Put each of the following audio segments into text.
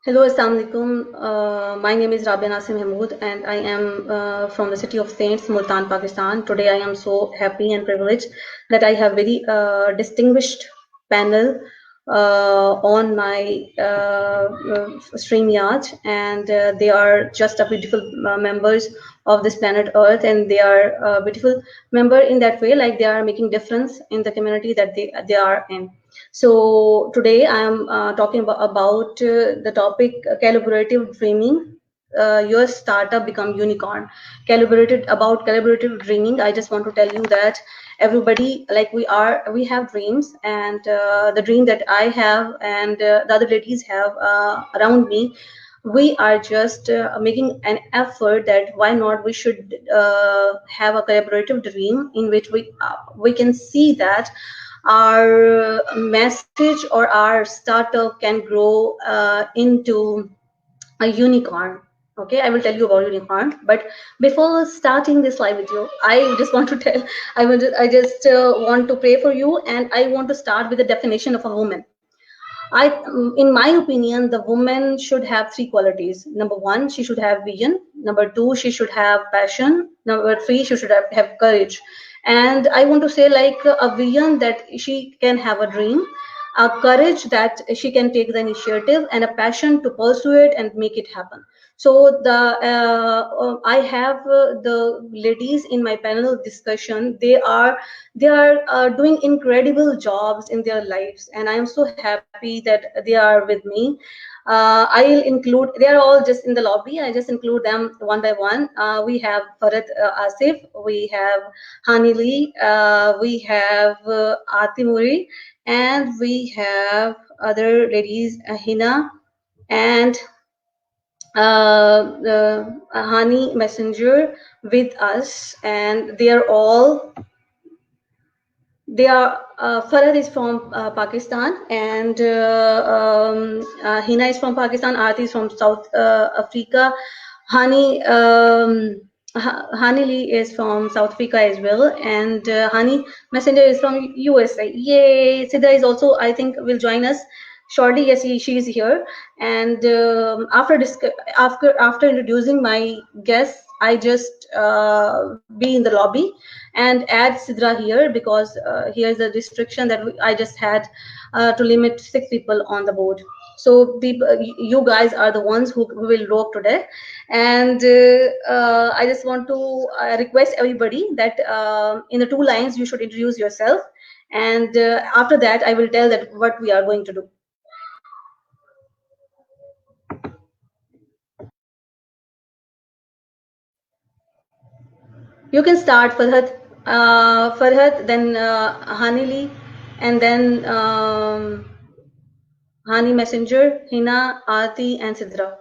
Hello, Assalamu alaikum. My name is Rabia Nasim Mahmood and I am from the city of Saints, Multan, Pakistan. Today I am so happy and privileged that I have very distinguished panel on my StreamYard, and they are just a beautiful members of this planet Earth, and they are a beautiful member in that way, like they are making difference in the community that they are in. So today I am talking about the topic collaborative dreaming. Your startup become unicorn. Collaborative dreaming. I just want to tell you that everybody, like we have dreams, and the dream that I have and the other ladies have around me, we are just making an effort that why not we should have a collaborative dream in which we can see that our message or our startup can grow into a unicorn. Okay, I will tell you about unicorn. But before starting this live video, I just want to tell, I just want to pray for you, and I want to start with the definition of a woman. In my opinion, the woman should have three qualities. Number one, she should have vision. Number two, she should have passion. Number three, she should have courage. And I want to say, like, a vision that she can have a dream, a courage that she can take the initiative, and a passion to pursue it and make it happen. So I have the ladies in my panel discussion. They are doing incredible jobs in their lives, and I am so happy that they are with me. I'll include, they are all just in the lobby. I just include them one by one. We have Farid Asif, we have Hani Lee, we have Aati Muri, and we have other ladies, Hina, and Hani Messenger with us, and Farad is from Pakistan, and Hina is from Pakistan, Aarti is from South Africa, Hani Hani Lee is from South Africa as well, and Hani Messenger is from USA. Yay! Sidra is also, I think, will join us shortly. Yes, she is here. And after introducing my guests, I just be in the lobby and add Sidra here, because here's a restriction that I just had to limit 6 people on the board. So you guys are the ones who will rock today, and I just want to request everybody that in the 2 lines you should introduce yourself, and after that I will tell that what we are going to do. You can start, Farhad, then Hanili, and then Hani Messenger, Hina, Aarti, and Sidra.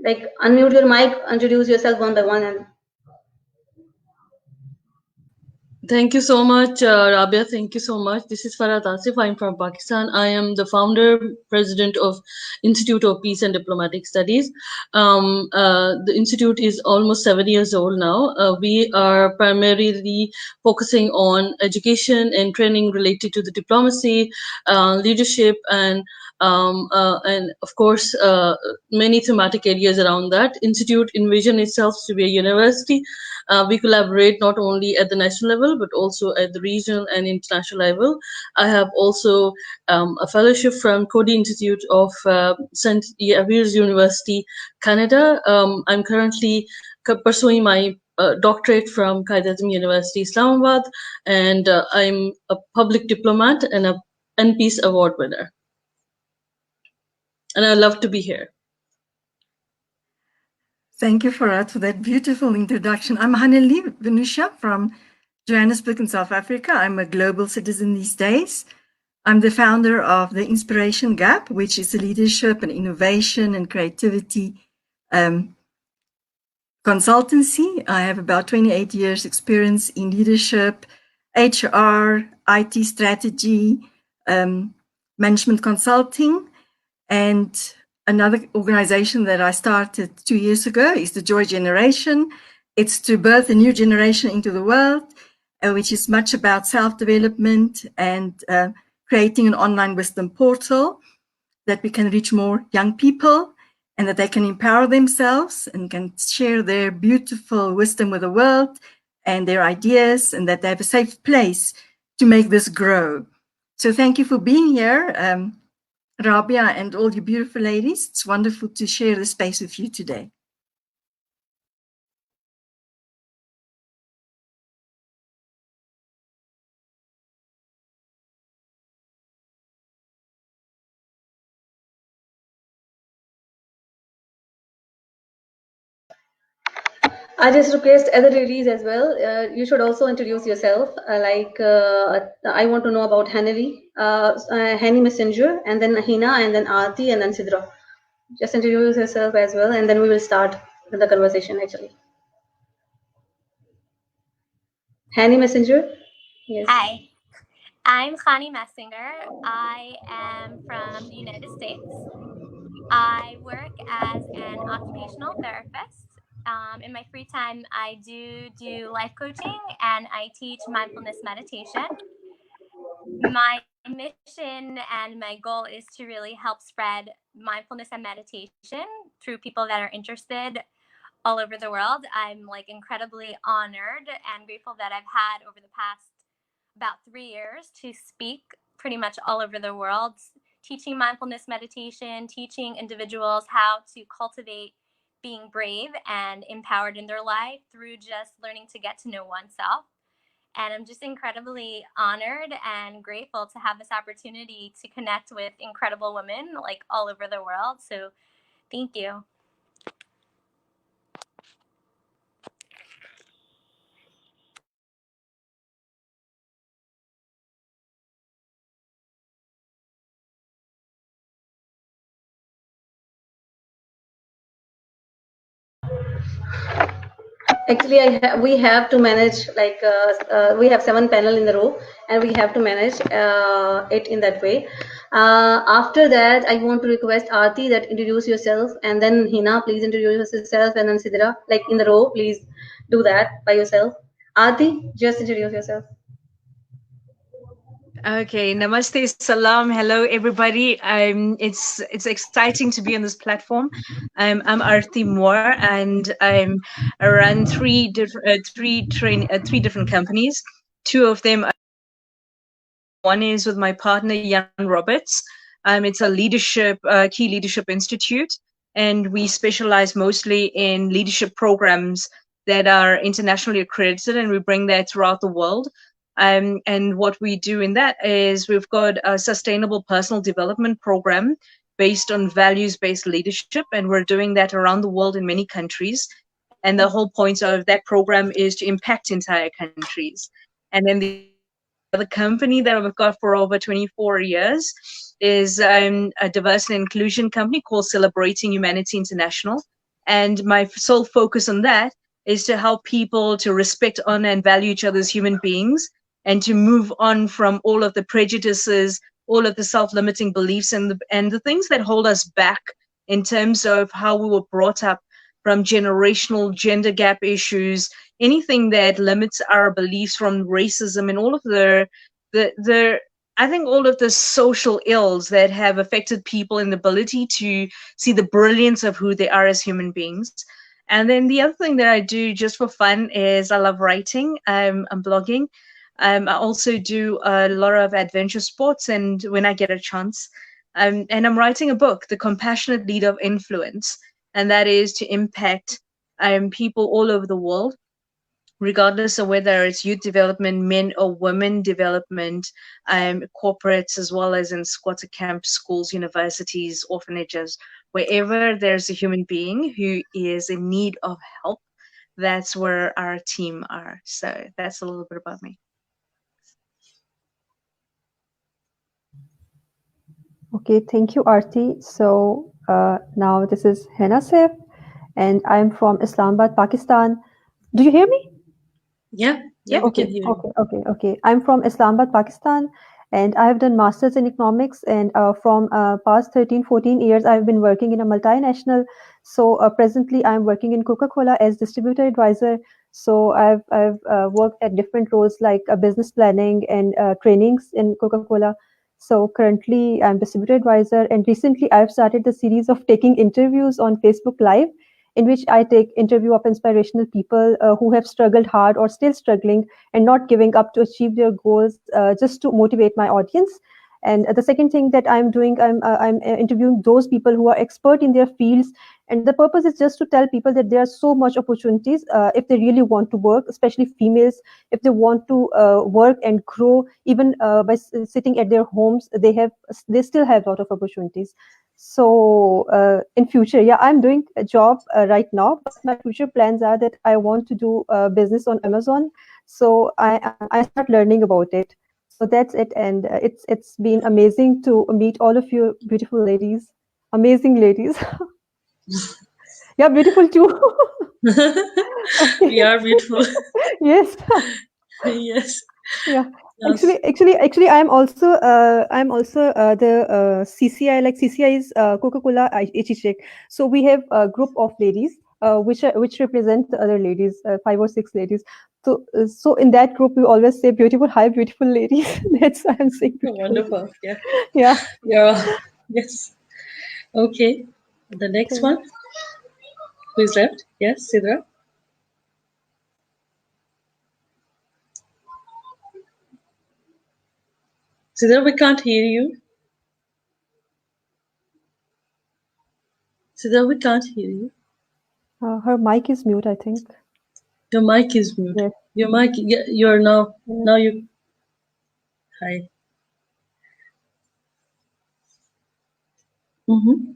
Like, unmute your mic, introduce yourself one by one, and Thank you so much, Rabia. Thank you so much. This is Farhat Asif. I'm from Pakistan. I am the founder, president of Institute of Peace and Diplomatic Studies. The institute is almost 7 years old now. We are primarily focusing on education and training related to the diplomacy, leadership, and of course, many thematic areas around that. Institute envision itself to be a university. We collaborate not only at the national level, but also at the regional and international level. I have also a fellowship from Coady Institute of St. Xavier's University, Canada. I'm currently pursuing my doctorate from Qaid-e-Azam University, Islamabad, and I'm a public diplomat and a Peace Award winner. And I love to be here. Thank you, Farad, for that beautiful introduction. I'm Haneli Venusha from Johannesburg in South Africa. I'm a global citizen these days. I'm the founder of the Inspiration Gap, which is a leadership and innovation and creativity consultancy. I have about 28 years experience in leadership, HR, IT strategy, management consulting, and another organization that I started 2 years ago is the Joy Generation. It's to birth a new generation into the world, which is much about self-development and creating an online wisdom portal that we can reach more young people and that they can empower themselves and can share their beautiful wisdom with the world and their ideas, and that they have a safe place to make this grow. So thank you for being here, Rabia, and all you beautiful ladies. It's wonderful to share the space with you today. I just request other ladies as well. You should also introduce yourself. I want to know about Hani Messenger, and then Hina, and then Aarti, and then Sidra. Just introduce yourself as well, and then we will start the conversation. Actually, Hani Messenger. Yes. Hi, I'm Khani Messinger. I am from the United States. I work as an occupational therapist. In my free time, I do life coaching and I teach mindfulness meditation. My mission and my goal is to really help spread mindfulness and meditation through people that are interested all over the world. I'm like incredibly honored and grateful that I've had over the past about 3 years to speak pretty much all over the world, teaching mindfulness meditation, teaching individuals how to cultivate being brave and empowered in their life through just learning to get to know oneself. And I'm just incredibly honored and grateful to have this opportunity to connect with incredible women like all over the world. So thank you. Actually, we have to manage we have 7 panel in the row, and we have to manage it in that way. After that, I want to request Aarti that introduce yourself, and then Hina, please introduce yourself, and then Sidra, like in the row, please do that by yourself. Aarti, just introduce yourself. Okay, namaste, salam, hello everybody. It's exciting to be on this platform. I'm Aarti Moore, and I run three different companies. Two of them, one is with my partner Jan Roberts. It's a key leadership institute, and we specialize mostly in leadership programs that are internationally accredited, and we bring that throughout the world. And what we do in that is we've got a sustainable personal development program based on values-based leadership, and we're doing that around the world in many countries. And the whole point of that program is to impact entire countries. And then the other company that I've got for over 24 years is a diverse and inclusion company called Celebrating Humanity International. And my sole focus on that is to help people to respect, honor, and value each other as human beings, and to move on from all of the prejudices, all of the self-limiting beliefs, and the things that hold us back in terms of how we were brought up, from generational gender gap issues, anything that limits our beliefs, from racism and all of the I think all of the social ills that have affected people in the ability to see the brilliance of who they are as human beings. And then the other thing that I do just for fun is I love writing. I'm blogging. I also do a lot of adventure sports, and when I get a chance, and I'm writing a book, The Compassionate Leader of Influence, and that is to impact people all over the world, regardless of whether it's youth development, men or women development, corporates, as well as in squatter camps, schools, universities, orphanages, wherever there's a human being who is in need of help. That's where our team are. So that's a little bit about me. Okay, thank you, Aarti. So now this is Hena Saif, and I'm from Islamabad, Pakistan. Do you hear me? Yeah, Okay. I'm from Islamabad, Pakistan, and I have done masters in economics. And from past 13, 14 years, I've been working in a multinational. So presently, I'm working in Coca-Cola as distributor advisor. So I've worked at different roles like business planning and trainings in Coca-Cola. So currently I'm distributor advisor, and recently I've started the series of taking interviews on Facebook Live, in which I take interview of inspirational people who have struggled hard or still struggling and not giving up to achieve their goals, just to motivate my audience. And the second thing that I'm doing, I'm interviewing those people who are expert in their fields, and the purpose is just to tell people that there are so much opportunities if they really want to work, especially females. If they want to work and grow, even by sitting at their homes, they still have a lot of opportunities. So in future, yeah, I'm doing a job right now, but my future plans are that I want to do business on Amazon. So I start learning about it. So that's it, and it's been amazing to meet all of you beautiful ladies, amazing ladies. Yeah, beautiful too. We Okay. are beautiful. Yes. Yes. Yeah. Yes. Actually, I'm also the CCI. Like CCI is Coca-Cola Ichichek. So we have a group of ladies which represent the other ladies, 5 or 6 ladies. So in that group we always say beautiful, hi beautiful ladies. That's why I'm saying beautiful. Wonderful. Yeah. Yeah. Yeah. Yes. Okay. The next Okay. one. Who is left? Yes, Sidra. Sidra, we can't hear you. Sidra, we can't hear you. Her mic is mute, I think. Your mic is mute. Yes. Your mic. Yeah, you're now. Yes. Now you. Hi. Mm-hmm.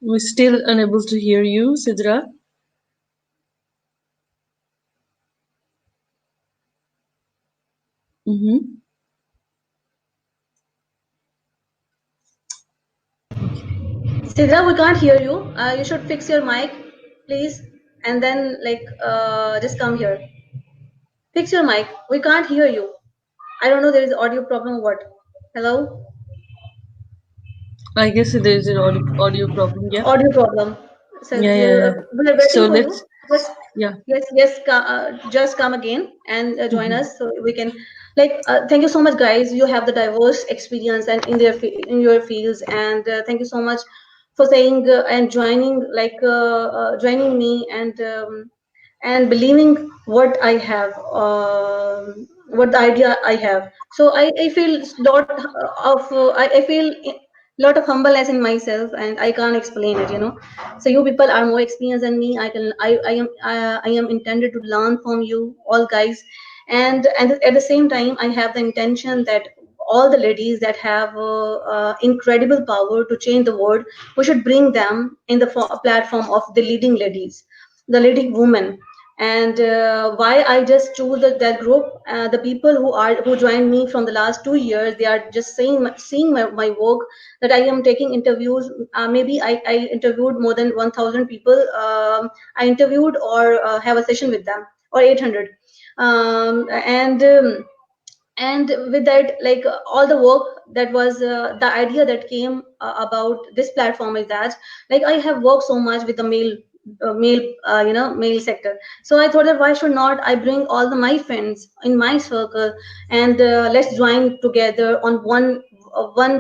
We're still unable to hear you, Sidra. Mm-hmm. Sidra, we can't hear you. You should fix your mic, please, and then like just come here. Fix your mic. We can't hear you. I don't know there is audio problem or what. Hello? I guess there is an audio problem. Yeah. Audio problem. So Yeah. Yeah. Yeah. we are So waiting for you. let's. Just Yeah. just come again and join Mm-hmm. us so we can like. Thank you so much, guys. You have the diverse experience and in in your fields, and thank you so much for saying and joining joining me and believing what I have, what the idea I have. So I feel lot of I feel lot of humbleness in myself, and I can't explain it. So you people are more experienced than me. I am intended to learn from you all guys, and at the same time I have the intention that all the ladies that have incredible power to change the world, we should bring them in the platform of the leading ladies, the leading women. And why I just choose that group, the people who joined me from the last 2 years, they are just seeing my work, that I am taking interviews. Maybe I interviewed more than 1,000 people. I interviewed or have a session with them, or 800. And with that, like all the work that was the idea that came about this platform is that, like, I have worked so much with the male sector. So I thought that why should not I bring all my friends in my circle, and let's join together on one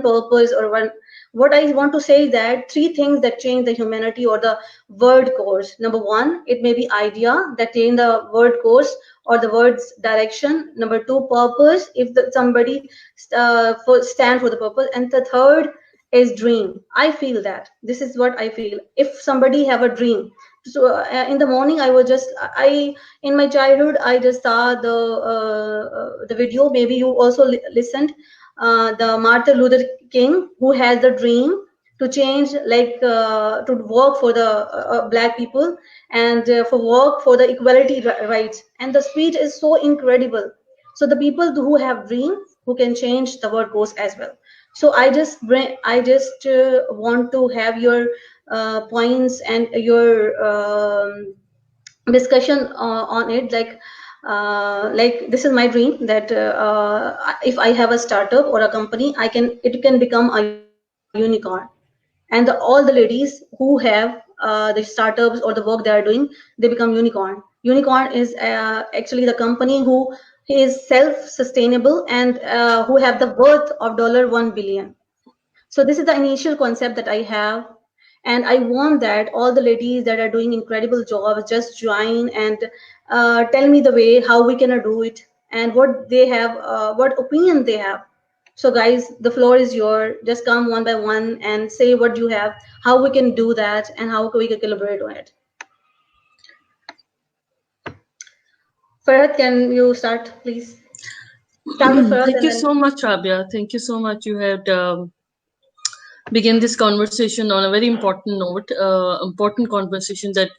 purpose, or one. What I want to say is that three things that change the humanity or the world course. Number one, it may be idea that change the world course or the word's direction. Number two, purpose, if somebody stand for the purpose. And the third is dream. I feel that this is what I feel. If somebody have a dream, so in the morning I was just I in my childhood I just saw the video. Maybe you also listened, the Martin Luther King, who has the dream to change, like to work for the black people, and for work for the equality rights. And the speech is so incredible. So the people who have dream, who can change the world goes as well. So I just want to have your points and your discussion on it, like this is my dream, that if I have a startup or a company, it can become a unicorn. And all the ladies who have the startups or the work they are doing, they become unicorn. Unicorn is actually the company who is self-sustainable and who have the worth of $1 billion. So this is the initial concept that I have. And I want that all the ladies that are doing incredible jobs just join and tell me the way how we can do it and what they have, what opinion they have. So guys, the floor is yours. Just come one by one and say what you have, how we can do that, and how we can collaborate on it. Farhat, can you start, please? Start with Farhat Thank and you then. so much, Rabia. Thank you so much. You had begin this conversation on a very important note, important conversation that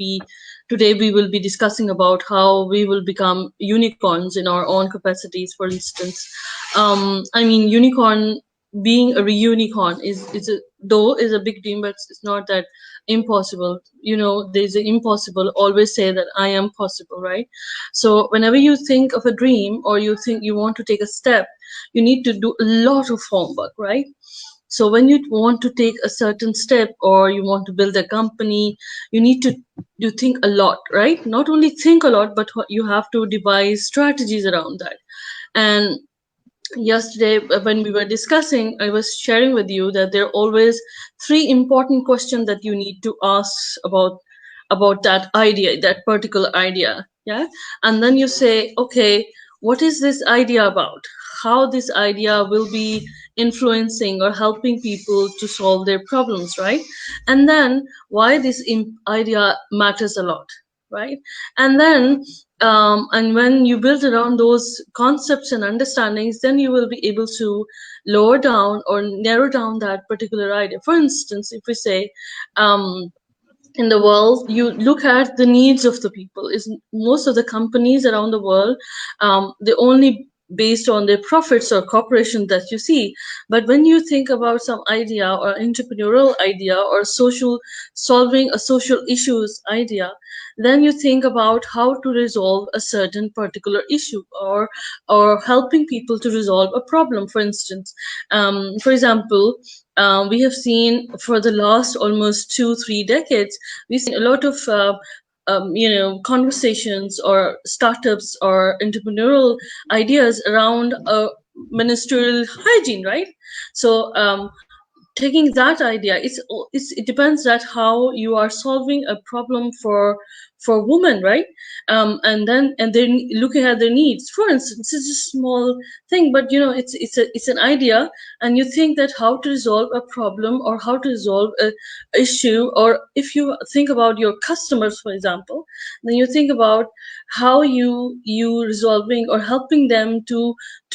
today we will be discussing about how we will become unicorns in our own capacities. For instance, I mean, unicorn being a unicorn is a big dream, but it's not that impossible. You know, there's an impossible. Always say that I am possible, right? So whenever you think of a dream or you think you want to take a step, you need to do a lot of homework, right? So when you want to take a certain step or you want to build a company, you need to you think a lot, right? Not only think a lot, but you have to devise strategies around that. And yesterday when we were discussing, I was sharing with you that there are always three important questions that you need to ask about that idea, that particular idea. Yeah. And then you say, okay, what is this idea about? How this idea will be influencing or helping people to solve their problems, right? And then why this idea matters a lot, right? And then and when you build around those concepts and understandings, then you will be able to lower down or narrow down that particular idea. For instance, if we say in the world, you look at the needs of the people. Is most of the companies around the world, they only based on their profits or corporations that you see. But when you think about some idea or entrepreneurial idea or social solving a social issues idea, then you think about how to resolve a certain particular issue or helping people to resolve a problem. For instance, for example, we have seen for the last almost 2-3 decades, we've seen a lot of conversations or startups or entrepreneurial ideas around ministerial hygiene, right? So taking that idea, it depends that how you are solving a problem for women, right? And then looking at their needs. For instance, it's a small thing, but it's an idea, and you think that how to resolve a problem or how to resolve a issue. Or if you think about your customers, for example, then you think about how you resolving or helping them to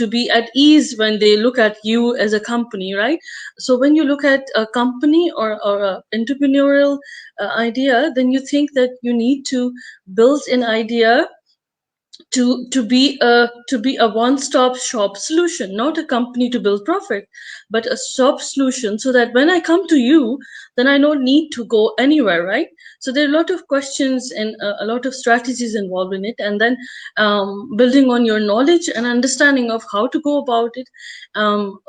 be at ease when they look at you as a company, right? So when you look at a company or a entrepreneurial idea, then you think that you need to build an idea to be a one-stop shop solution, not a company to build profit, but a shop solution, so that when I come to you, then I don't need to go anywhere, right? So there are a lot of questions and a lot of strategies involved in it, and then building on your knowledge and understanding of how to go about it,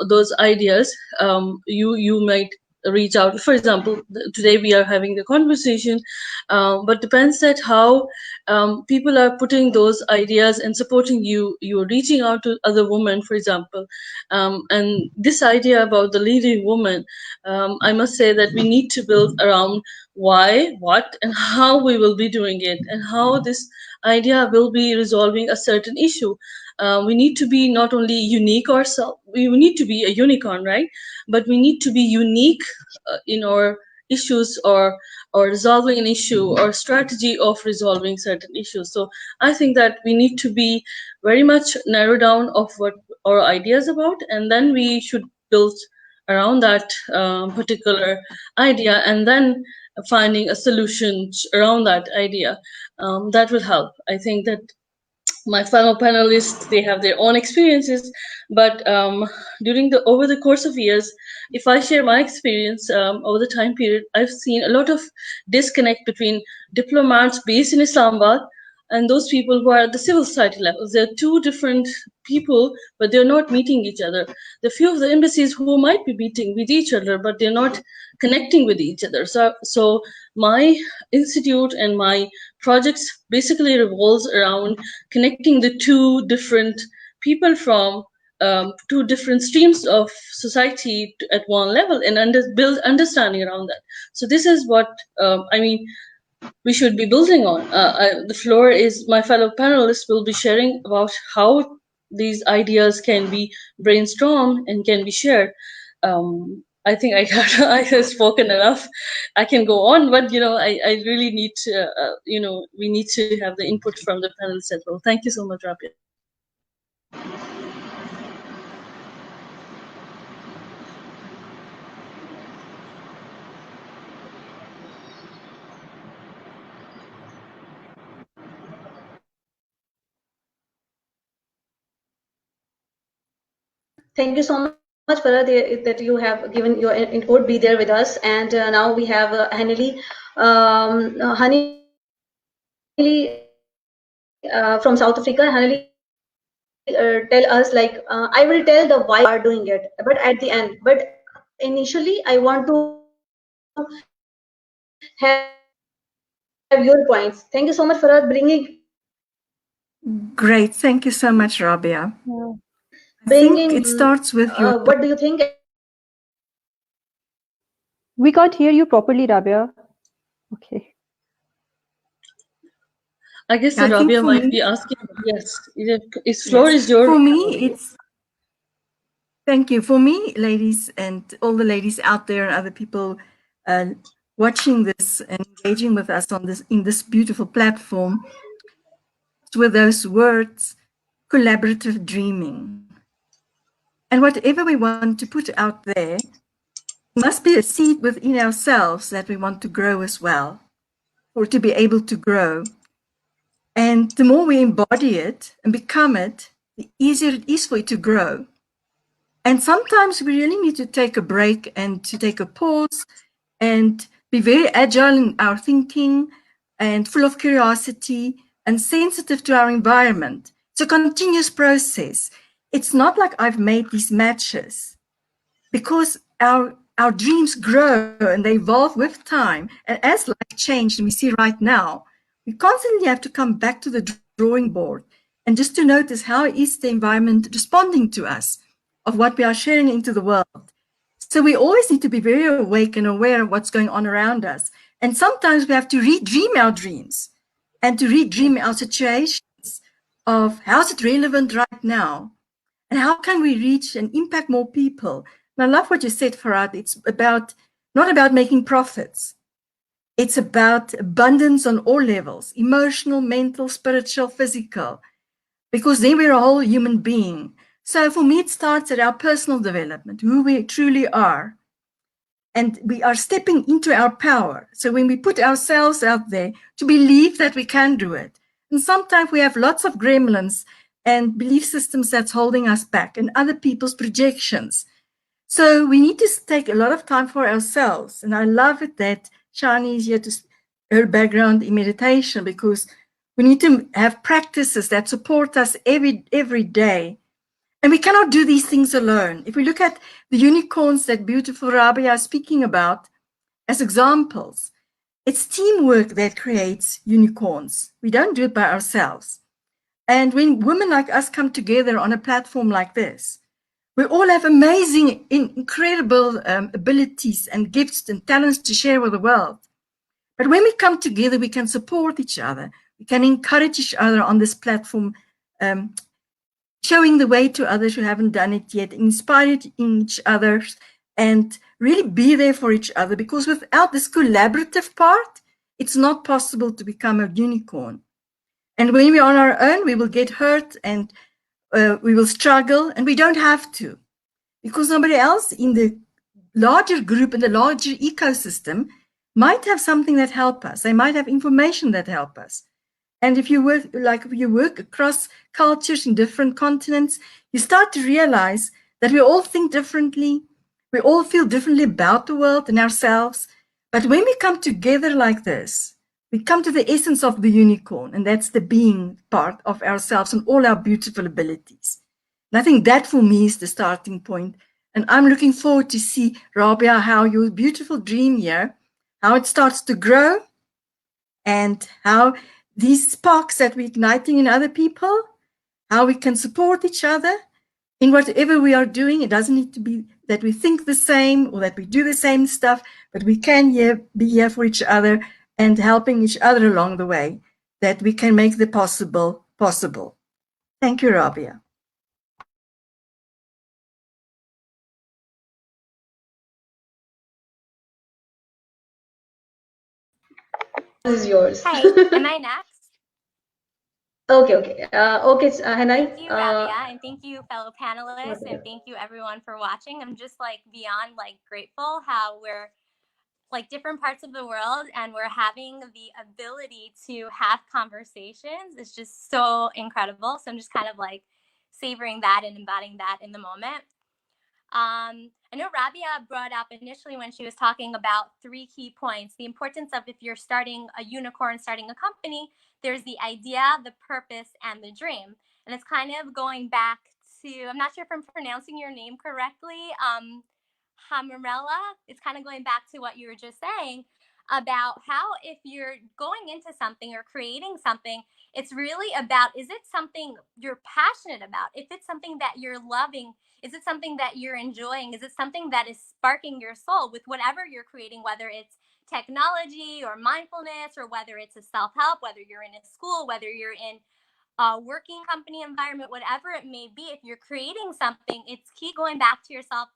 those ideas, you might reach out. For example, today we are having the conversation, but depends that how people are putting those ideas and supporting you. You're reaching out to other women, for example, and this idea about the leading woman, I must say that we need to build around why, what, and how we will be doing it, and how this idea will be resolving a certain issue. We need to be not only unique ourselves, we need to be a unicorn, right? But we need to be unique in our issues or resolving an issue or strategy of resolving certain issues. So I think that we need to be very much narrow down of what our ideas about, and then we should build around that particular idea, and then finding a solution around that idea. That will help. I think that my fellow panelists, they have their own experiences, but over the course of years, if I share my experience, over the time period, I've seen a lot of disconnect between diplomats based in Islamabad and those people who are at the civil society levels. They're two different people, but they're not meeting each other. The few of the embassies who might be meeting with each other, but they're not connecting with each other. So my institute and my projects basically revolves around connecting the two different people from two different streams of society at one level, and build understanding around that. So this is what I mean we should be building on. The floor is my fellow panelists will be sharing about how these ideas can be brainstormed and can be shared. I think I have spoken enough. I can go on, but I really need to, we need to have the input from the panelists as well. Thank you so much, Rabia. Thank you so much, Farah, that you have given your input, be there with us. And now we have Hanili. Hanili from South Africa. Hanili, tell us, like, I will tell the why you are doing it, but at the end. But initially, I want to have your points. Thank you so much, Farah, bringing. Great. Thank you so much, Rabia. Yeah. I think it starts with your... What do you think? We can't hear you properly, Rabia. Okay. I guess I think Rabia for might me, be asking. Yes, its floor is yours. for me, it's... Thank you. For me, ladies, and all the ladies out there and other people watching this and engaging with us on this in this beautiful platform, with those words, collaborative dreaming. And whatever we want to put out there must be a seed within ourselves that we want to grow as well, or to be able to grow. And the more we embody it and become it, the easier it is for it to grow. And sometimes we really need to take a break and to take a pause and be very agile in our thinking and full of curiosity and sensitive to our environment. It's a continuous process. It's not like I've made these matches, because our dreams grow and they evolve with time. And as life changed, and we see right now, we constantly have to come back to the drawing board and just to notice how is the environment responding to us, of what we are sharing into the world. So we always need to be very awake and aware of what's going on around us. And sometimes we have to redream our dreams and to redream our situations of how's it relevant right now? And how can we reach and impact more people? And I love what you said, Farad. It's not about making profits. It's about abundance on all levels, emotional, mental, spiritual, physical, because then we're a whole human being. So for me, it starts at our personal development, who we truly are. And we are stepping into our power. So when we put ourselves out there to believe that we can do it, and sometimes we have lots of gremlins and belief systems that's holding us back and other people's projections. So we need to take a lot of time for ourselves. And I love it that Shani is here to her background in meditation, because we need to have practices that support us every day. And we cannot do these things alone. If we look at the unicorns that beautiful Rabia is speaking about as examples, it's teamwork that creates unicorns. We don't do it by ourselves. And when women like us come together on a platform like this, we all have amazing, incredible abilities and gifts and talents to share with the world. But when we come together, we can support each other. We can encourage each other on this platform, showing the way to others who haven't done it yet, inspiring each other, and really be there for each other. Because without this collaborative part, it's not possible to become a unicorn. And when we're on our own, we will get hurt and we will struggle, and we don't have to, because somebody else in the larger group, in the larger ecosystem, might have something that help us. They might have information that help us. And if you work across cultures in different continents, you start to realize that we all think differently. We all feel differently about the world and ourselves. But when we come together like this, we come to the essence of the unicorn, and that's the being part of ourselves and all our beautiful abilities. And I think that for me is the starting point. And I'm looking forward to see, Rabia, how your beautiful dream here, how it starts to grow, and how these sparks that we're igniting in other people, how we can support each other in whatever we are doing. It doesn't need to be that we think the same or that we do the same stuff, but we can be here for each other and helping each other along the way, that we can make the possible possible. Thank you, Rabia. This is yours. Hi, am I next? Okay. Okay, Hanai. Thank you, Rabia, and thank you, fellow panelists, and thank you everyone for watching. I'm just like beyond like grateful how we're like different parts of the world and we're having the ability to have conversations. It's just so incredible. So I'm just kind of like savoring that and embodying that in the moment. I know Rabia brought up initially when she was talking about 3 key points: the importance of, if you're starting a unicorn, starting a company, there's the idea, the purpose, and the dream. And it's kind of going back to, I'm not sure if I'm pronouncing your name correctly, Hamarella. It's kind of going back to what you were just saying about how if you're going into something or creating something, it's really about, is it something you're passionate about? If it's something that you're loving, is it something that you're enjoying? Is it something that is sparking your soul with whatever you're creating, whether it's technology or mindfulness, or whether it's a self-help, whether you're in a school, whether you're in a working company environment, whatever it may be. If you're creating something, it's key going back to yourself.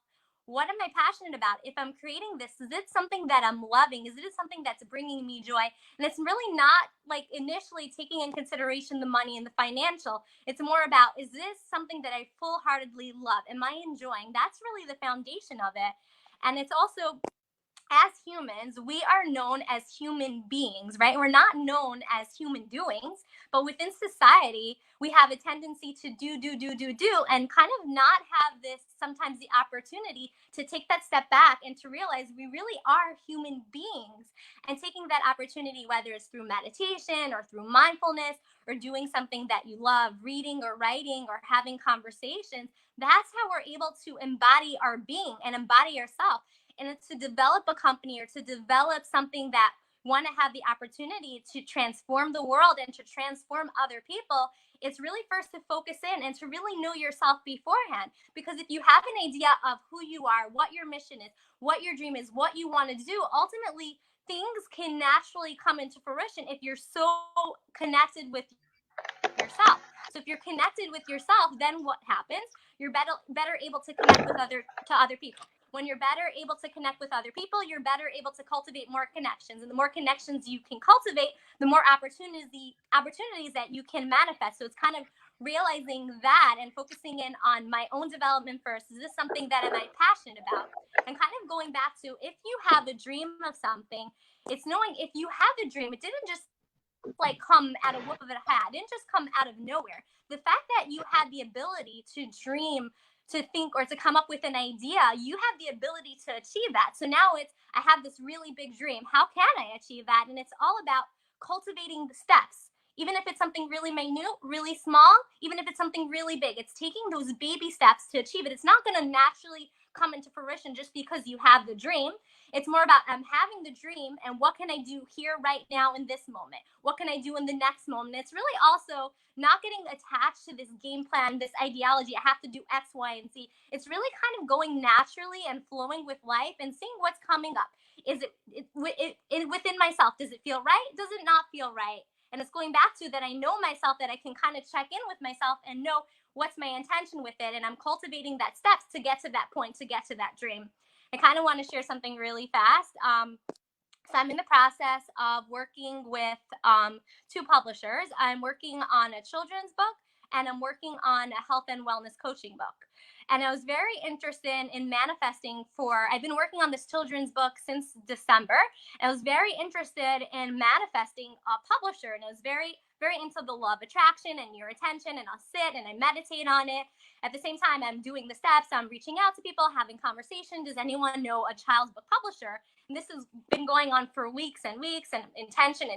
What am I passionate about? If I'm creating this, is it something that I'm loving? Is it something that's bringing me joy? And it's really not like initially taking in consideration the money and the financial. It's more about, is this something that I full-heartedly love? Am I enjoying? That's really the foundation of it. And it's also, as humans, we are known as human beings, right? We're not known as human doings, but within society, we have a tendency to do, and kind of not have this, sometimes the opportunity to take that step back and to realize we really are human beings. And taking that opportunity, whether it's through meditation or through mindfulness or doing something that you love, reading or writing or having conversations, that's how we're able to embody our being and embody ourselves. And it's to develop a company or to develop something that want to have the opportunity to transform the world and to transform other people. It's really first to focus in and to really know yourself beforehand. Because if you have an idea of who you are, what your mission is, what your dream is, what you want to do, ultimately things can naturally come into fruition if you're so connected with yourself. So if you're connected with yourself, then what happens? You're better able to connect with other people. When you're better able to connect with other people, you're better able to cultivate more connections. And the more connections you can cultivate, the more opportunities that you can manifest. So it's kind of realizing that and focusing in on my own development first. Is this something that am I passionate about? And kind of going back to, if you have a dream of something, it's knowing if you have a dream, it didn't just like come at a whoop of a hat. It didn't just come out of nowhere. The fact that you had the ability to dream, to think, or to come up with an idea, you have the ability to achieve that. So now it's, I have this really big dream. How can I achieve that? And it's all about cultivating the steps. Even if it's something really minute, really small, even if it's something really big, it's taking those baby steps to achieve it. It's not going to naturally come into fruition just because you have the dream. It's more about, I'm having the dream, and what can I do here right now in this moment? What can I do in the next moment? It's really also not getting attached to this game plan, this ideology. I have to do X, Y, and Z. It's really kind of going naturally and flowing with life and seeing what's coming up. Is it within myself? Does it feel right? Does it not feel right? And it's going back to that I know myself, that I can kind of check in with myself and know what's my intention with it. And I'm cultivating that steps to get to that point, to get to that dream. I kind of want to share something really fast. So I'm in the process of working with 2 publishers. I'm working on a children's book, and I'm working on a health and wellness coaching book. And I was very interested in manifesting for, I've been working on this children's book since December. I was very interested in manifesting a publisher, and I was very very into the law of attraction and your attention, and I'll sit and I meditate on it. At the same time, I'm doing the steps, I'm reaching out to people, having conversation. Does anyone know a child's book publisher? And this has been going on for weeks and weeks, and intention,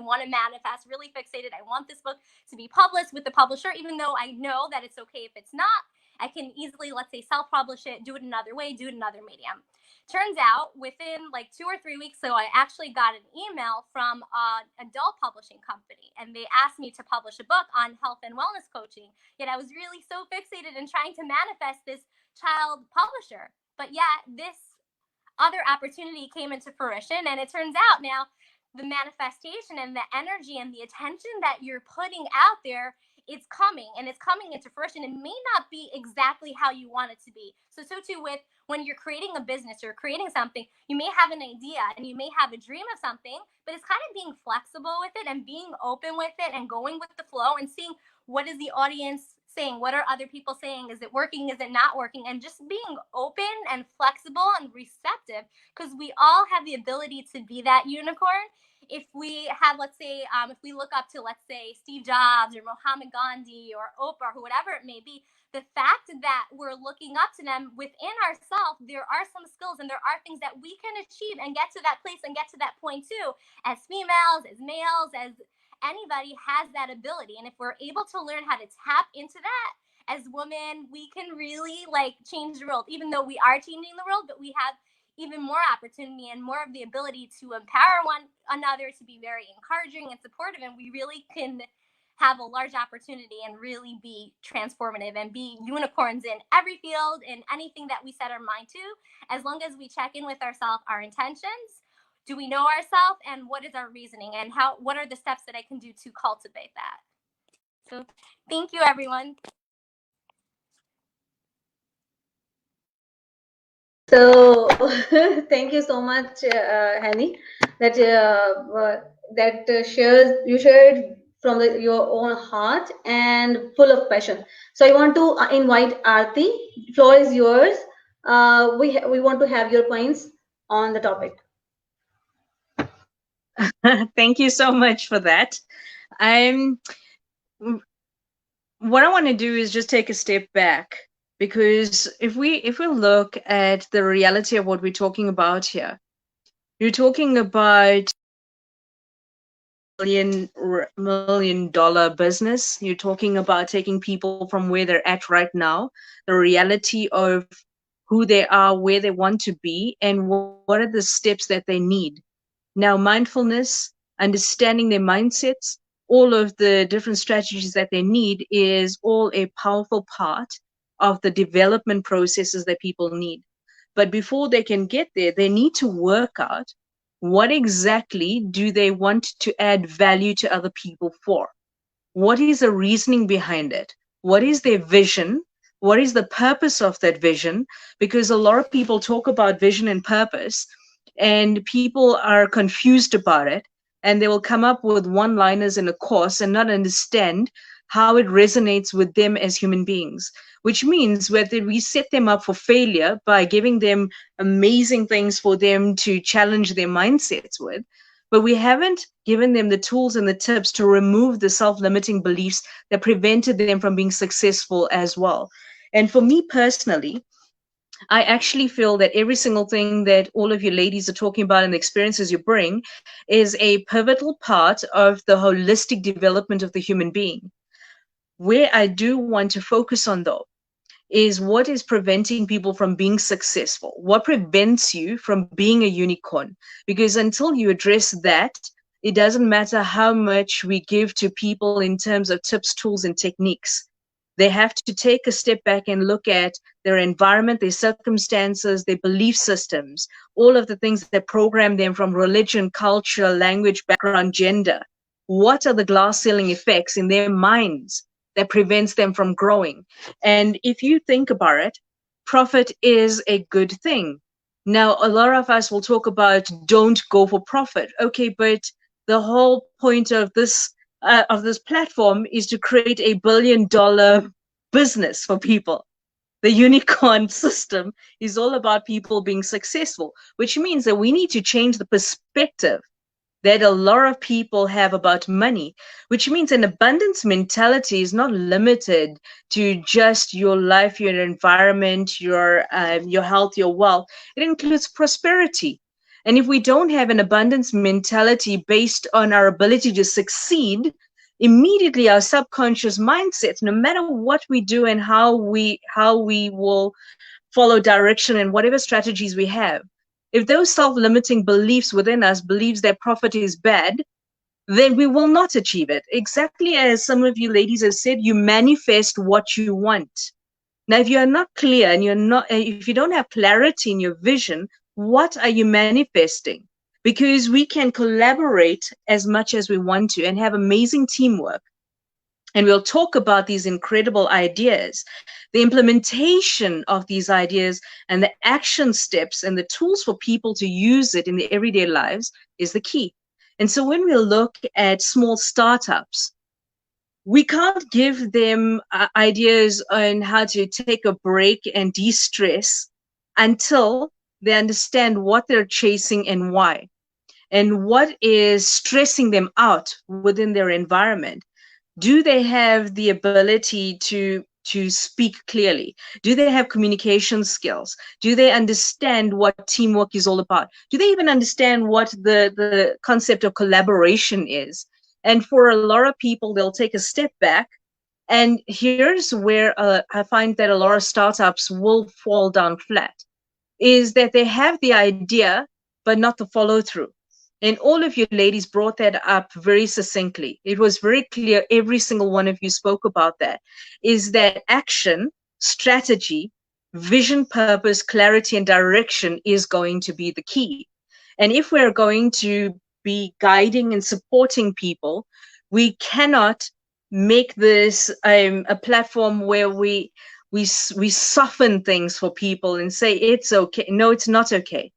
want to manifest, really fixated. I want this book to be published with the publisher, even though I know that it's okay if it's not. I can easily, let's say, self-publish it, do it another way, do it another medium. Turns out within like 2 or 3 weeks, so I actually got an email from an adult publishing company, and they asked me to publish a book on health and wellness coaching. Yet I was really so fixated in trying to manifest this child publisher. But yet this other opportunity came into fruition, and it turns out now the manifestation and the energy and the attention that you're putting out there, it's coming, and it's coming into fruition. It may not be exactly how you want it to be. So too with when you're creating a business or creating something, you may have an idea and you may have a dream of something, but it's kind of being flexible with it and being open with it and going with the flow and seeing what is the audience saying, what are other people saying, is it working, is it not working, and just being open and flexible and receptive, because we all have the ability to be that unicorn. If we have, let's say, if we look up to, let's say, Steve Jobs or Muhammad Gandhi or Oprah or whatever it may be, the fact that we're looking up to them within ourselves, there are some skills and there are things that we can achieve and get to that place and get to that point too, as females, as males, as anybody has that ability. And if we're able to learn how to tap into that as women, we can really like change the world, even though we are changing the world, but we have even more opportunity and more of the ability to empower one another, to be very encouraging and supportive. And we really can have a large opportunity and really be transformative and be unicorns in every field, in anything that we set our mind to, as long as we check in with ourselves, our intentions. Do we know ourselves, and what is our reasoning, and what are the steps that I can do to cultivate that? So thank you, everyone. So thank you so much, Hani, that you shared from your own heart and full of passion. So I want to invite Aarti. Floor is yours. We want to have your points on the topic. Thank you so much for that. What I want to do is just take a step back, because if we look at the reality of what we're talking about here, you're talking about million dollar business. You're talking about taking people from where they're at right now, the reality of who they are, where they want to be, and what are the steps that they need. Now, mindfulness, understanding their mindsets, all of the different strategies that they need is all a powerful part of the development processes that people need. But before they can get there, they need to work out what exactly do they want to add value to other people for? What is the reasoning behind it? What is their vision? What is the purpose of that vision? Because a lot of people talk about vision and purpose, and people are confused about it, and they will come up with one-liners in a course and not understand how it resonates with them as human beings, which means whether we set them up for failure by giving them amazing things for them to challenge their mindsets with, but we haven't given them the tools and the tips to remove the self-limiting beliefs that prevented them from being successful as well. And for me personally, I actually feel that every single thing that all of you ladies are talking about and the experiences you bring is a pivotal part of the holistic development of the human being. Where I do want to focus on, though, is what is preventing people from being successful? What prevents you from being a unicorn? Because until you address that, it doesn't matter how much we give to people in terms of tips, tools, and techniques. They have to take a step back and look at their environment, their circumstances, their belief systems, all of the things that program them from religion, culture, language, background, gender. What are the glass ceiling effects in their minds that prevents them from growing? And if you think about it, profit is a good thing. Now, a lot of us will talk about don't go for profit. Okay, but the whole point of this platform is to create $1 billion business for people. The unicorn system is all about people being successful, which means that we need to change the perspective that a lot of people have about money, which means an abundance mentality is not limited to just your life, your environment, your health, your wealth. It includes prosperity. And if we don't have an abundance mentality based on our ability to succeed, immediately our subconscious mindset, no matter what we do and how we will follow direction and whatever strategies we have, if those self-limiting beliefs within us believes that profit is bad, then we will not achieve it. Exactly as some of you ladies have said, you manifest what you want. Now, if you are not clear and if you don't have clarity in your vision, what are you manifesting? Because we can collaborate as much as we want to and have amazing teamwork. And we'll talk about these incredible ideas. The implementation of these ideas and the action steps and the tools for people to use it in their everyday lives is the key. And so when we look at small startups, we can't give them ideas on how to take a break and de-stress until they understand what they're chasing and why, and what is stressing them out within their environment. Do they have the ability to speak clearly? Do they have communication skills? Do they understand what teamwork is all about? Do they even understand what the concept of collaboration is? And for a lot of people, they'll take a step back. And here's where I find that a lot of startups will fall down flat, is that they have the idea, but not the follow through. And all of you ladies brought that up very succinctly. It was very clear, every single one of you spoke about that, is that action, strategy, vision, purpose, clarity, and direction is going to be the key. And if we're going to be guiding and supporting people, we cannot make this a platform where we soften things for people and say it's okay. No, it's not okay.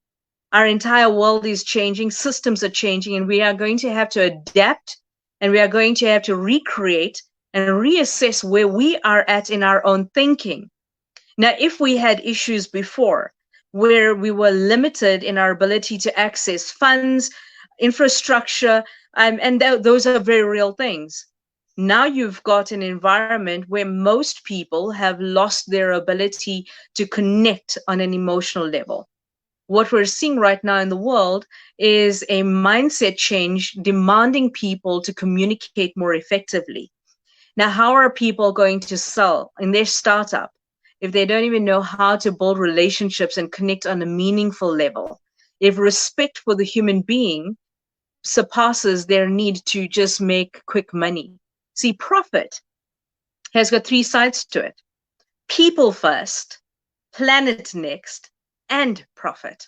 Our entire world is changing, systems are changing, and we are going to have to adapt, and we are going to have to recreate and reassess where we are at in our own thinking. Now, if we had issues before where we were limited in our ability to access funds, infrastructure, and those are very real things. Now you've got an environment where most people have lost their ability to connect on an emotional level. What we're seeing right now in the world is a mindset change demanding people to communicate more effectively. Now, how are people going to sell in their startup if they don't even know how to build relationships and connect on a meaningful level? If respect for the human being surpasses their need to just make quick money. See, profit has got three sides to it: people first, planet next, and profit.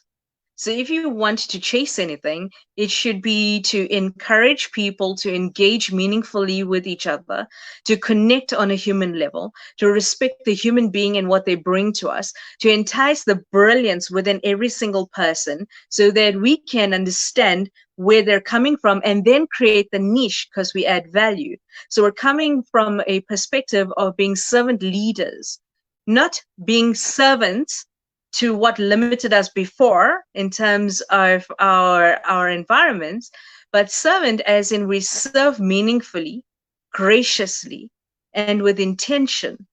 So if you want to chase anything, it should be to encourage people to engage meaningfully with each other, to connect on a human level, to respect the human being and what they bring to us, to entice the brilliance within every single person so that we can understand where they're coming from and then create the niche because we add value. So we're coming from a perspective of being servant leaders, not being servants to what limited us before in terms of our environments, but servant as in we serve meaningfully, graciously, and with intention.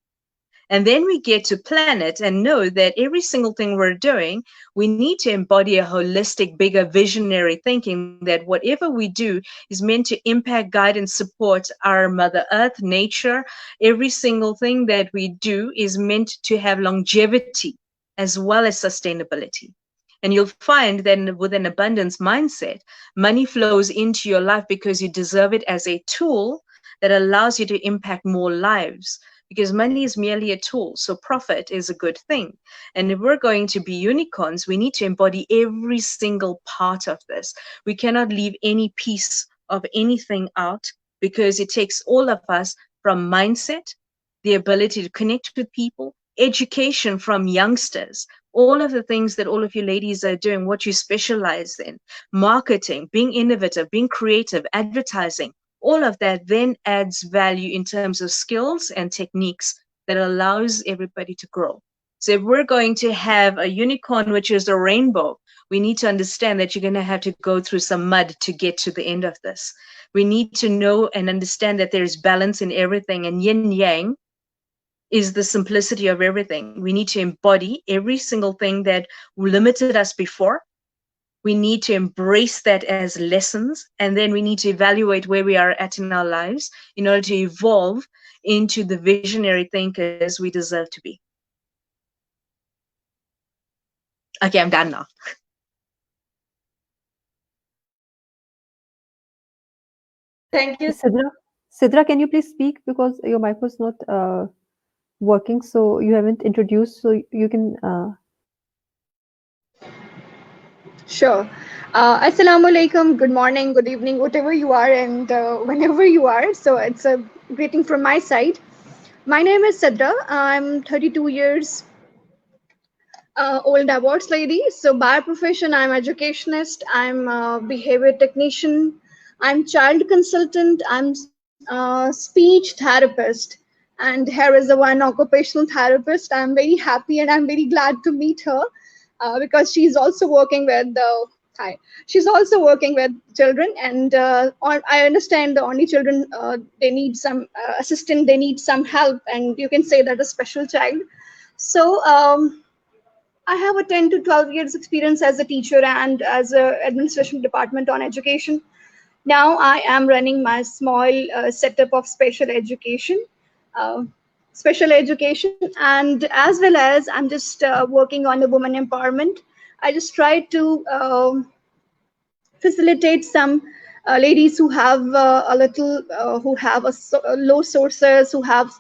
And then we get to planet and know that every single thing we're doing, we need to embody a holistic, bigger visionary thinking that whatever we do is meant to impact, guide, and support our Mother Earth, nature. Every single thing that we do is meant to have longevity as well as sustainability. And you'll find that with an abundance mindset, money flows into your life because you deserve it as a tool that allows you to impact more lives. Because money is merely a tool, so profit is a good thing. And if we're going to be unicorns, we need to embody every single part of this. We cannot leave any piece of anything out because it takes all of us, from mindset, the ability to connect with people, education from youngsters, all of the things that all of you ladies are doing, what you specialize in, marketing, being innovative, being creative, advertising, all of that then adds value in terms of skills and techniques that allows everybody to grow. So if we're going to have a unicorn, which is a rainbow, we need to understand that you're going to have to go through some mud to get to the end of this. We need to know and understand that there's balance in everything, and yin yang is the simplicity of everything. We need to embody every single thing that limited us before. We need to embrace that as lessons, and then we need to evaluate where we are at in our lives in order to evolve into the visionary thinkers we deserve to be. Okay, I'm done now. Thank you. Sidra, can you please speak because your mic was not working, so you haven't introduced, so you can. Sure. Assalamu alaikum, good morning, good evening, whatever you are, and whenever you are. So it's a greeting from my side. My name is Sidra. I'm 32 years old divorced lady. So by profession, I'm educationist. I'm a behavior technician. I'm child consultant. I'm speech therapist. And here is the one occupational therapist. I'm very happy and I'm very glad to meet her because she's also working with hi. She's also working with children, and I understand the only children they need some assistance, they need some help, and you can say that a special child. So. I have a 10 to 12 years experience as a teacher and as a administration department on education. Now I am running my small setup of uh, special education, and as well as I'm just working on the women empowerment. I just try to facilitate some ladies who have a little who have low sources, who have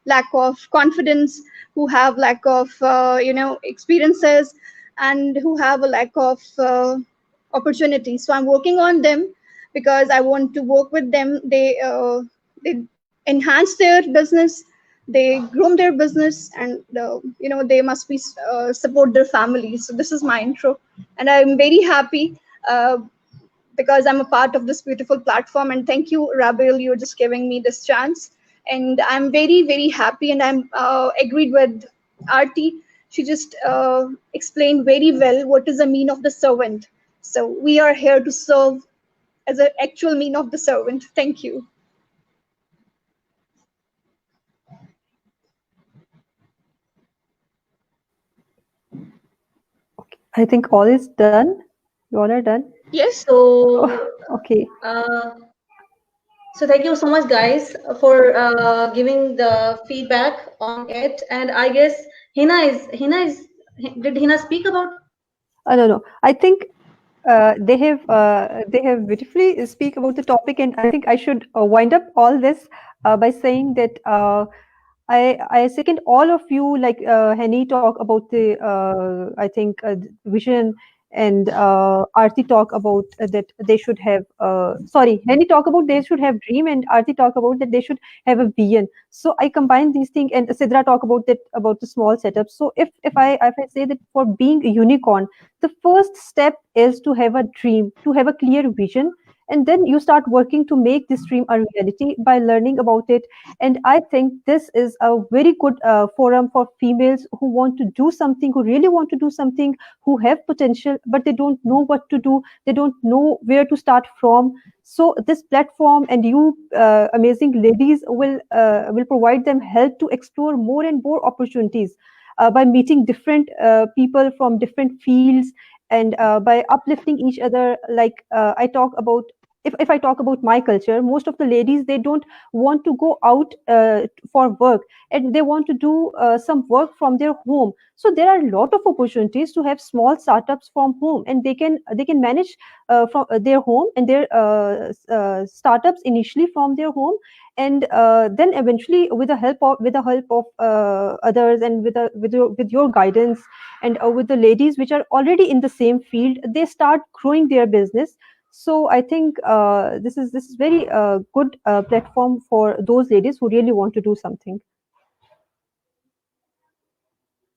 lack of confidence, who have lack of experiences, and who have a lack of opportunity. So I'm working on them because I want to work with them. They enhance their business, they groom their business, and they must be support their families. So this is my intro, and I'm very happy uh, because I'm a part of this beautiful platform. And thank you, Rabil, you're just giving me this chance. And I'm very, very happy, and I'm agreed with Arti. She just explained very well what is the mean of the servant. So we are here to serve as an actual mean of the servant. Thank you. I think all is done. You all are done. Yes. So, Okay. uh, so thank you so much, guys, for giving the feedback on it. And I guess did Hina speak about? No. I think they have beautifully speak about the topic, and I think I should wind up all this by saying that I second all of you. Like Henny talk about the I think vision, and Arti talk about that they should have. Sorry, Henny talk about they should have dream, and Arti talk about that they should have a vision. So I combine these things, and Sidra talk about that about the small setup. So if I say that for being a unicorn, the first step is to have a dream, to have a clear vision, and then you start working to make this dream a reality by learning about it. And I think this is a very good forum for females who want to do something, who really want to do something, who have potential but they don't know what to do, they don't know where to start from. So this platform and you amazing ladies will provide them help to explore more and more opportunities by meeting different people from different fields, and by uplifting each other. Like I talk about, if I talk about my culture, most of the ladies, they don't want to go out for work, and they want to do some work from their home. So there are a lot of opportunities to have small startups from home, and they can manage from their home, and their startups initially from their home, and then eventually with the help of others, and with your guidance, and with the ladies which are already in the same field, they start growing their business. So I think this is very good platform for those ladies who really want to do something.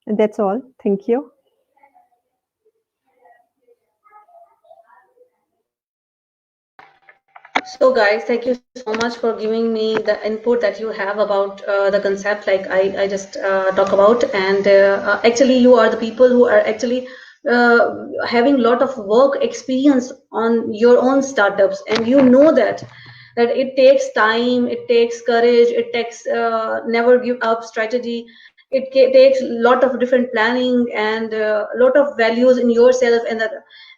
And that's all. Thank you. So guys, thank you so much for giving me the input that you have about the concept like I just talk about. And actually you are the people who are actually having a lot of work experience on your own startups, and you know that it takes time, it takes courage, it takes never give up strategy. It takes a lot of different planning and a lot of values in yourself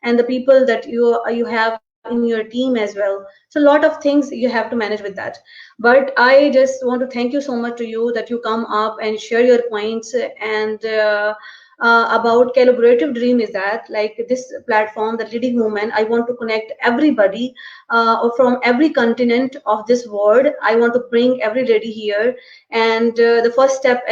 and the people that you have in your team as well. So a lot of things you have to manage with that. But I just want to thank you so much to you that you come up and share your points. And about collaborative dream is that like this platform, the leading movement, I want to connect everybody from every continent of this world. I want to bring every lady here. And the first step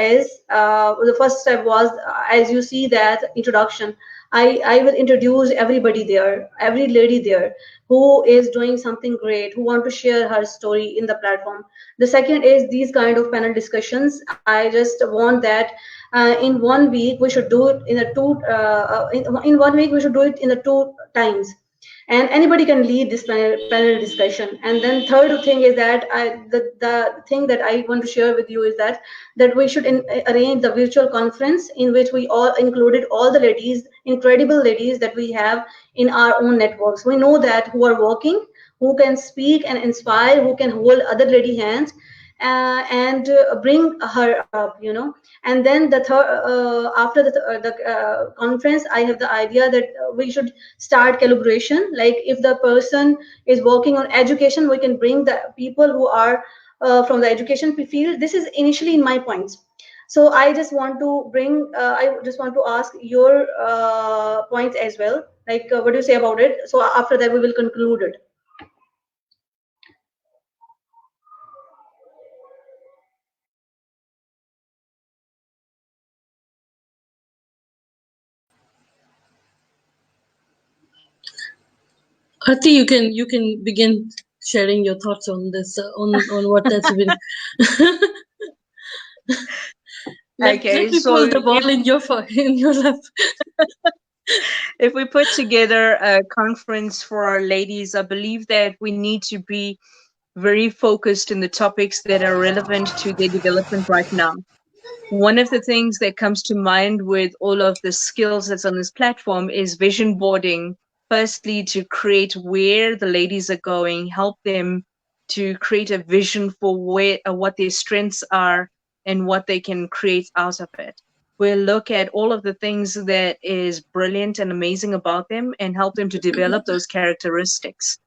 was, as you see that introduction, I will introduce everybody there, every lady there who is doing something great, who want to share her story in the platform. The second is these kind of panel discussions. I just want that in 1 week we should do it in a in 1 week we should do it in the 2 times, and anybody can lead this panel discussion. And then third thing is that the thing that I want to share with you is that we should arrange the virtual conference in which we all included all the ladies, incredible ladies that we have in our own networks. We know that who are working, who can speak and inspire, who can hold other lady hands and bring her up. And then the third after the conference, I have the idea that we should start collaboration. Like if the person is working on education, we can bring the people who are from the education field. This is initially in my points. So I just want to I just want to ask your points as well, like what do you say about it? So after that we will conclude it. Arti, you can begin sharing your thoughts on this on what has been. Okay, let me so pull the ball in your lap. if we put together a conference for our ladies, I believe that we need to be very focused in the topics that are relevant to their development right now. One of the things that comes to mind with all of the skills that's on this platform is vision boarding. Firstly, to create where the ladies are going, help them to create a vision for where what their strengths are and what they can create out of it. We'll look at all of the things that is brilliant and amazing about them and help them to develop those characteristics.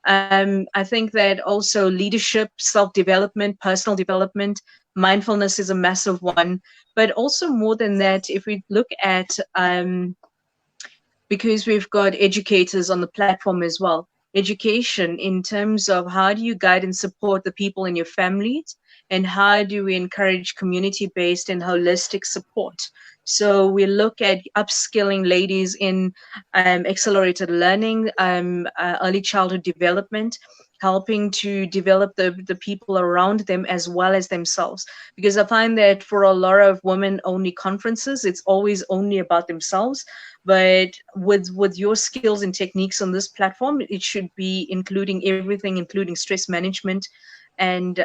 I think that also leadership, self-development, personal development, mindfulness is a massive one. But also more than that, if we look at because we've got educators on the platform as well. Education in terms of how do you guide and support the people in your families, and how do we encourage community-based and holistic support. So we look at upskilling ladies in accelerated learning, early childhood development, helping to develop the people around them as well as themselves. Because I find that for a lot of women-only conferences, it's always only about themselves. But with your skills and techniques on this platform, it should be including everything, including stress management and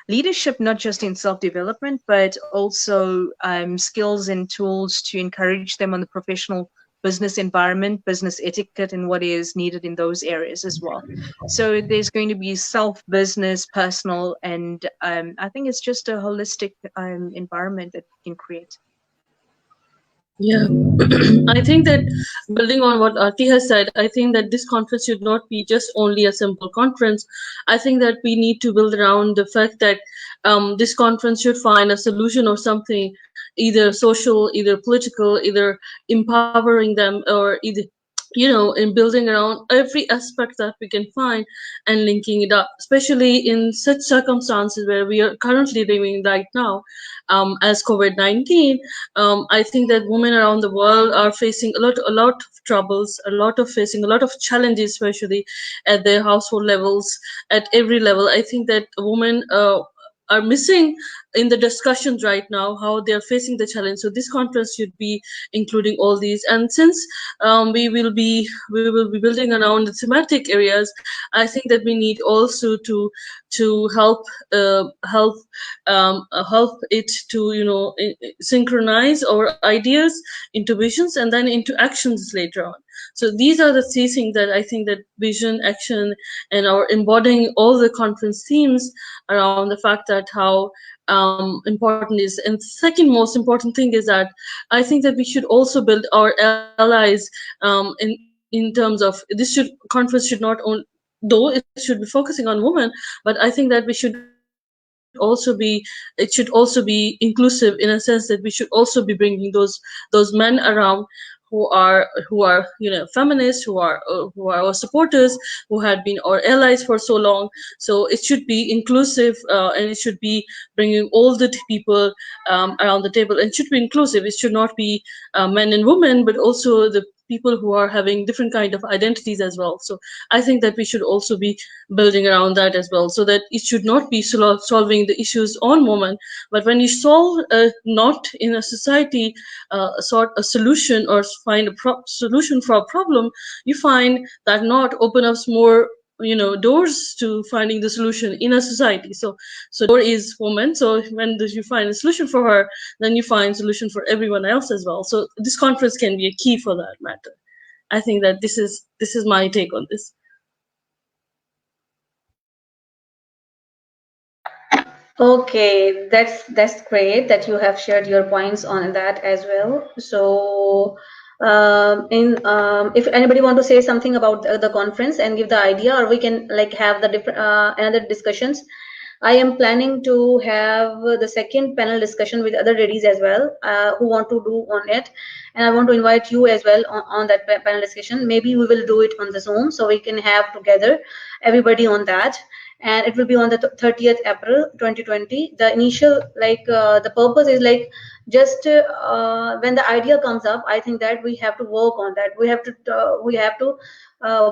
leadership, not just in self-development, but also skills and tools to encourage them on the professional business environment, business etiquette, and what is needed in those areas as well. So there's going to be self-business, personal, and I think it's just a holistic environment that we can create. Yeah, I think that building on what Arti has said, I think that this conference should not be just only a simple conference. I think that we need to build around the fact that this conference should find a solution or something, either social, either political, either empowering them, or either in building around every aspect that we can find and linking it up, especially in such circumstances where we are currently living right now, as COVID-19. I think that women around the world are facing a lot of troubles, facing a lot of challenges, especially at their household levels, at every level. I think that women are missing in the discussions right now, how they are facing the challenge. So this conference should be including all these. And since we will be building around the thematic areas, I think that we need also to help it to synchronize our ideas into visions and then into actions later on. So these are the three things that I think that vision, action, and our embodying all the conference themes around the fact that how important is. And second most important thing is that I think that we should also build our allies in terms of conference should not only, though it should be focusing on women, but I think that it should also be inclusive, in a sense that we should also be bringing those men around who are feminists, who are our supporters, who had been our allies for so long. So it should be inclusive, and it should be bringing all the people around the table, and it should be inclusive. It should not be men and women, but also the people who are having different kind of identities as well. So I think that we should also be building around that as well, so that it should not be solving the issues on women, but when you solve not in a society sort a solution, or find a solution for a problem, you find that not open up more doors to finding the solution in a society. So door is woman. So when you find a solution for her, then you find solution for everyone else as well. So this conference can be a key for that matter. I think that this is my take on this. Okay, that's great that you have shared your points on that as well. So, if anybody want to say something about the conference and give the idea, or we can like have the different another discussions. I am planning to have the second panel discussion with other ladies as well who want to do on it, and I want to invite you as well on that panel discussion. Maybe we will do it on the Zoom, so we can have together everybody on that, and it will be on the 30th April 2020. The initial the purpose is like just when the idea comes up, I think that we have to work on that. We have to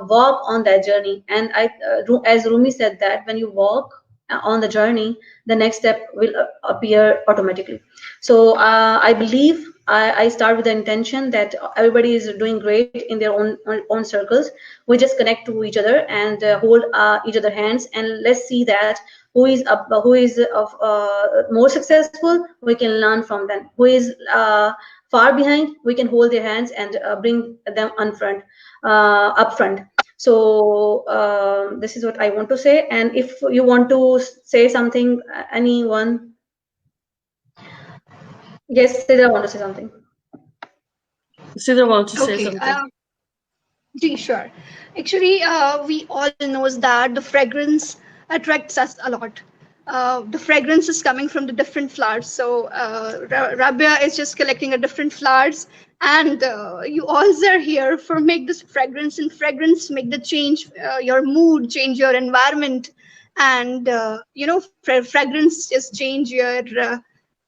walk on that journey, and as Rumi said, that when you walk on the journey, the next step will appear automatically. So I believe I start with the intention that everybody is doing great in their own circles. We just connect to each other and hold each other hands, and let's see that who is more successful, we can learn from them. Who is far behind, we can hold their hands and bring them up front. So this is what I want to say. And if you want to say something, anyone? Yes, Sidra want to say something. Sidra wants to say Okay. something. Sure. Actually, we all knows that the fragrance attracts us a lot. The fragrance is coming from the different flowers. So Rabia is just collecting a different flowers, and you all are here for make this fragrance, and fragrance make the change your mood, change your environment, and fragrance just change your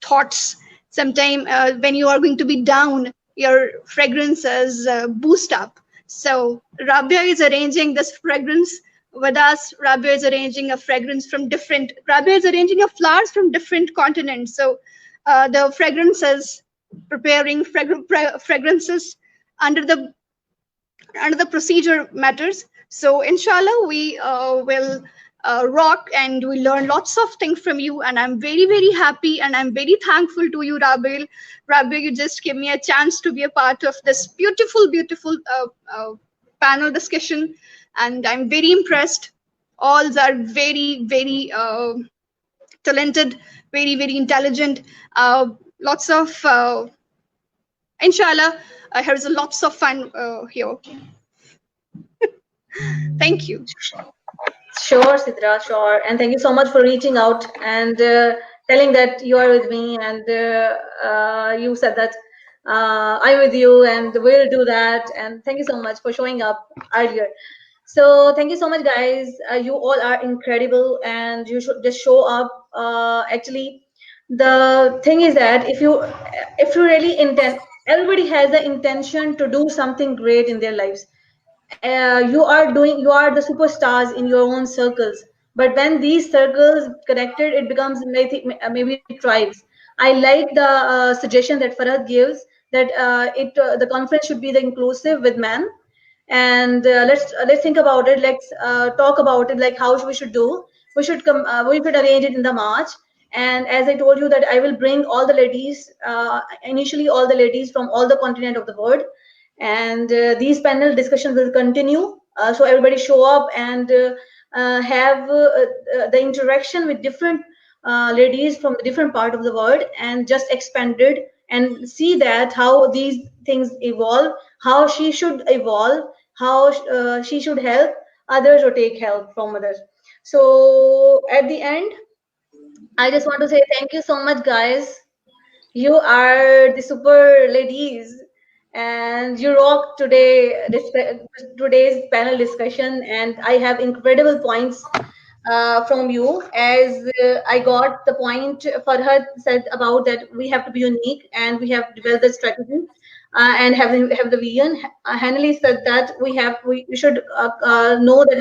thoughts. Sometime when you are going to be down, your fragrances boost up. So Rabia is arranging this fragrance with us. Rabia is arranging a fragrance from different. Rabia is arranging a flowers from different continents. So the fragrances, preparing fragrances under the procedure matters. So inshallah, we will rock, and we learn lots of things from you. And I'm very, very happy, and I'm very thankful to you, Rabil. Rabil, you just give me a chance to be a part of this beautiful, beautiful panel discussion. And I'm very impressed. All are very, very talented, very, very intelligent. Lots of, inshallah, here's lots of fun here. Thank you. Sure, Sidra, sure. And thank you so much for reaching out and telling that you are with me, and you said that I'm with you and we'll do that. And thank you so much for showing up earlier. So thank you so much, guys. You all are incredible, and you should just show up. Actually, the thing is that if you really intend, everybody has the intention to do something great in their lives. You are the superstars in your own circles. But when these circles connected, it becomes maybe tribes. I like the suggestion that Farhad gives, that the conference should be the inclusive with men. And let's think about it. Let's talk about it, like how we should do. We should arrange it in the March. And as I told you, that I will bring all the ladies, initially all the ladies from all the continent of the world. And these panel discussions will continue. So everybody show up and have the interaction with different ladies from the different part of the world, and just expanded and see that how these things evolve, how she should evolve, how she should help others or take help from others. So at the end, I just want to say thank you so much, guys. You are the super ladies, and you rock today. Today's panel discussion, and I have incredible points from you. As I got the point Farhad said about that we have to be unique and we have to develop the strategy and have the vision. Hanley said that we should know that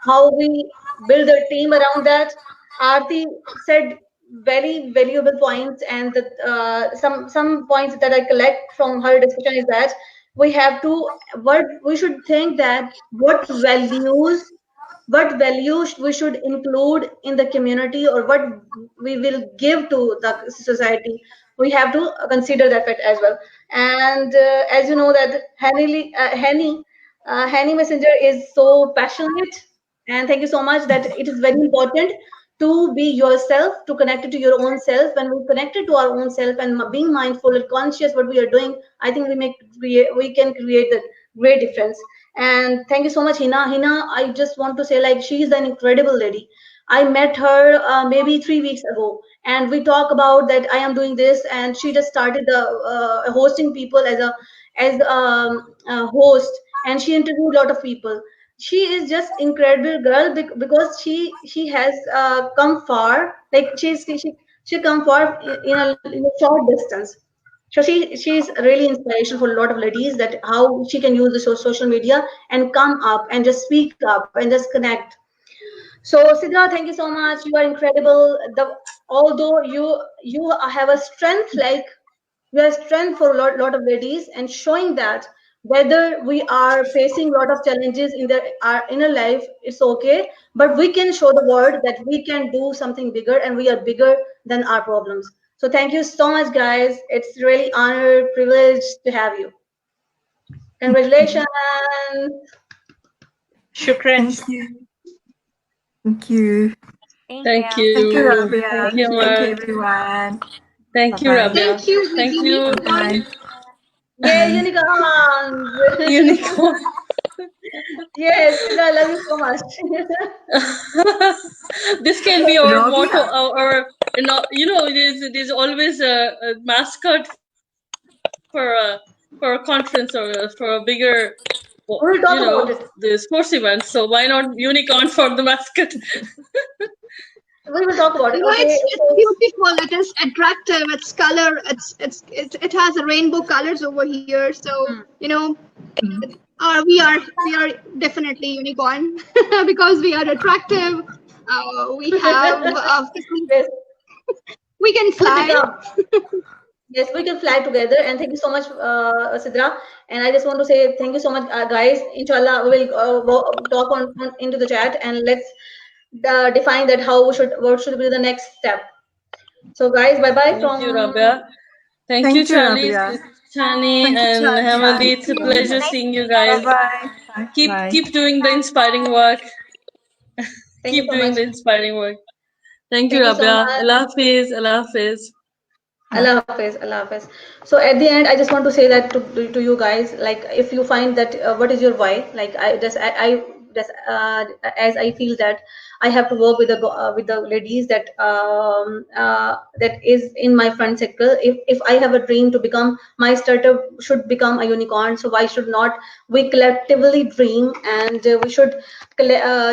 how we build a team around that. Aarti said very valuable points, and some points that I collect from her discussion is that we have to what we should think that what values we should include in the community, or what we will give to the society. We have to consider that fact as well. And as you know that Hani Messenger is so passionate, and thank you so much, that it is very important to be yourself, to connect it to your own self. When we connect it to our own self and being mindful and conscious what we are doing, I think we can create that great difference. And thank you so much, Hina. Hina, I just want to say, like, she is an incredible lady. I met her maybe 3 weeks ago, and we talk about that I am doing this, and she just started the hosting people as a host, and she interviewed a lot of people. She is just incredible girl, because she has come far. Like she come far in a short distance. So she's really inspirational for a lot of ladies, that how she can use the social media and come up and just speak up and just connect. So Sidra, thank you so much. You are incredible. Although you have a strength, like you have strength for a lot of ladies, and showing that whether we are facing a lot of challenges in our inner life, it's okay, but we can show the world that we can do something bigger, and we are bigger than our problems. So thank you so much, guys. It's really honor, privilege to have you. Congratulations. Shukran. Thank you. Thank you. Thank you. Thank you, you. Rabia. Thank you, Thank you, Mark. everyone. Thank you, Bye-bye. Rabia. Thank you, Thank you, unicorn. Bye-bye. Yay, unicorns. Unicorn. Yes, Sidra, I love you so much. This can be our motto, Rabia. there's always a mascot for a conference, or for a bigger, We'll talk about it. the sports event. So why not unicorn for the mascot? We will talk about it. Okay, It's so beautiful. It is attractive. It's color. It has a rainbow colors over here. So we are definitely unicorn because we are attractive. We have yes, we can we'll fly. become. Yes, we can fly together. And thank you so much, Sidra. And I just want to say thank you so much, guys. Inshallah, we will talk on into the chat, and let's define that what should be the next step. So, guys, bye bye Thank you, from. Rabia. Thank you, Thank you, Charlie, Rabia. Chani, Thank you, and Hamali. It's a Chani. pleasure Nice seeing to you meet you guys. Bye-bye. Keep Bye. keep doing the inspiring work. Thank you Keep so doing much. the inspiring work. Thank you, Thank you so Rabia. much. Allah Hafiz. Allah Hafiz. Allah Hafiz, Allah Hafiz. So at the end, I just want to say that to you guys, like, if you find that what is your why, like I just as I feel that I have to work with the ladies that is in my friend circle. If I have a dream to become, my startup should become a unicorn, so why should not we collectively dream, and we should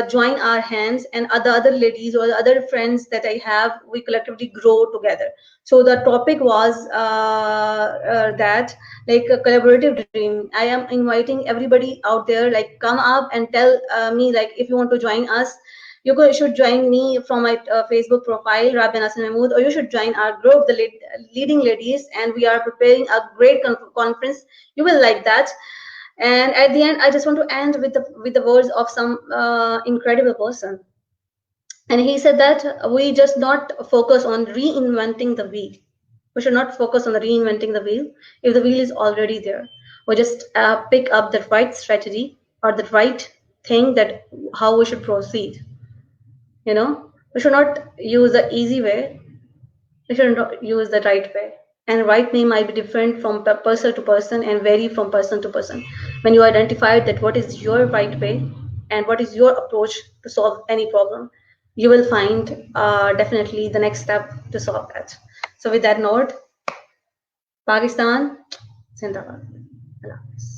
join our hands, and other ladies or the other friends that I have, we collectively grow together. So the topic was that, like, a collaborative dream. I am inviting everybody out there, like, come up and tell me, like, if you want to join us. should join me from my Facebook profile, Rabia Nasin Mahmood, or you should join our group, the leading ladies, and we are preparing a great conference. You will like that. And at the end, I just want to end with the words of some incredible person. And he said that we just not focus on reinventing the wheel. We should not focus on the reinventing the wheel if the wheel is already there. We just pick up the right strategy or the right thing that how we should proceed. We should not use the easy way. We should not use the right way. And right way might be different from person to person and vary from person to person. When you identify that what is your right way and what is your approach to solve any problem, you will find definitely the next step to solve that. So with that note, Pakistan, Zindabad. Allah Hafiz.